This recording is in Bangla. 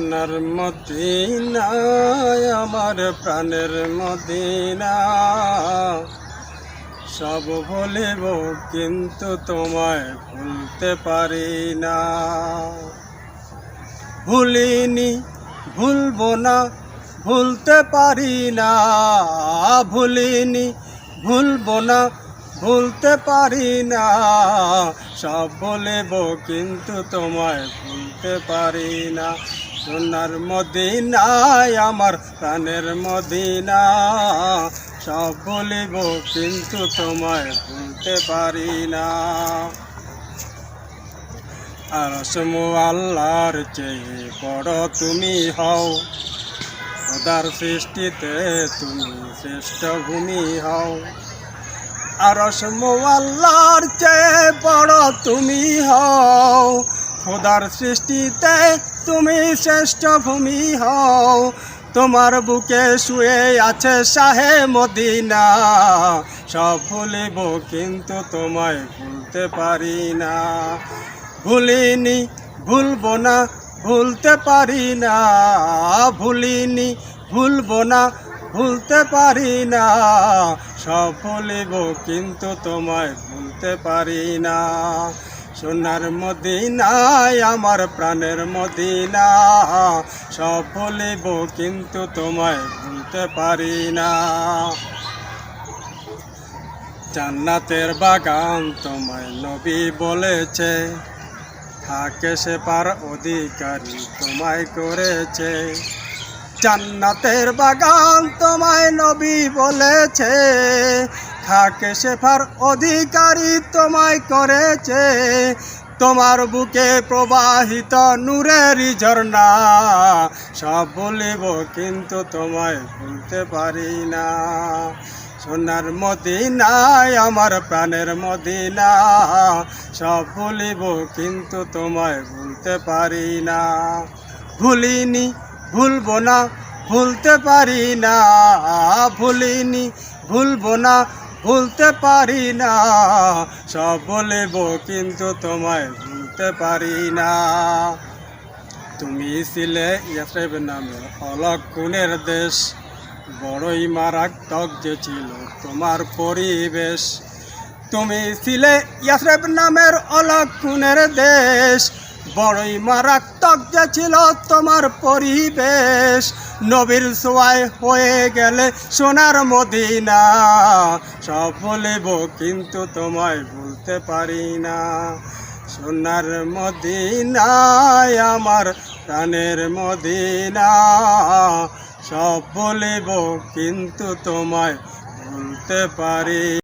সোনার মদিনা আমার প্রাণের মদিনা, সব ভুলিব কিন্তু তোমায় ভুলতে পারি না। ভুলিনি, ভুলবো না, ভুলতে পারি না। ভুলিনি, ভুলবো না, ভুলতে পারি না। সব ভুলিব কিন্তু তোমায় ভুলতে পারি না। সোনার মদিনায় আমার প্রাণের মদিনা, সব ভুলিব কিন্তু তোমায় ভুলতে পারি না। আরশ আল্লাহর চেয়ে বড় তুমি হও, খোদার সৃষ্টিতে তুমি শ্রেষ্ঠ ভূমি হও। আরশ আল্লাহর চেয়ে বড় তুমি হও, খোদার সৃষ্টিতে তুমি শ্রেষ্ঠ ভূমি হও। তোমার বুকে শুয়ে আছে শাহে মদিনা, সব ভুলিব কিন্তু তোমায় ভুলতে পারি না। ভুলিনি, ভুলবো না, ভুলতে পারি না। ভুলিনি, ভুলবো না, ভুলতে পারি না। সব ভুলিব কিন্তু তোমায় ভুলতে পারি না। সোনার মদিনায় আমার প্রাণের মদিনা, সব ভুলিব কিন্তু তোমায় ভুলতে পারি না। জান্নাতের বাগান তোমায় নবী বলেছে, থাকে সে পার অধিকারী তোমায় করেছে। জান্নাতের বাগান তোমায় নবী বলেছে, থাকে সে পার অধিকারী তোমায় করেছে। তোমার বুকে প্রবাহিত নূরের ঝর্ণা, সব বলিব কিন্তু তোমায় ভুলতে পারি না। সোনার মদিনায় আমার প্রাণের মদিনা, সব ভুলিব কিন্তু তোমায় ভুলতে পারি না। ভুলিনি, ভুলবো না, ভুলতে পারি না। ভুলিনি, ভুলবো না, ভুলতে পারি না। সব বলিব কিন্তু তোমায় ভুলতে পারি না। তুমি ছিলে ইয়াসরিব নামের অলক গুণের দেশ, বড়ই মারাত্মক যে ছিল তোমার পরিবেশ। তুমি ছিলে ইয়াসরিব নামের অলক গুণের দেশ, বড়ই মারাত্মক যে ছিল তোমার পরিবেশ। নবীর ছোঁয়ায় হয়ে গেলে সোনার মদিনা, সব বলিব কিন্তু তোমায় ভুলতে পারি না। সোনার মদিনায় আমার প্রাণের মদিনা, সব বলিব কিন্তু তোমায় ভুলতে পারি।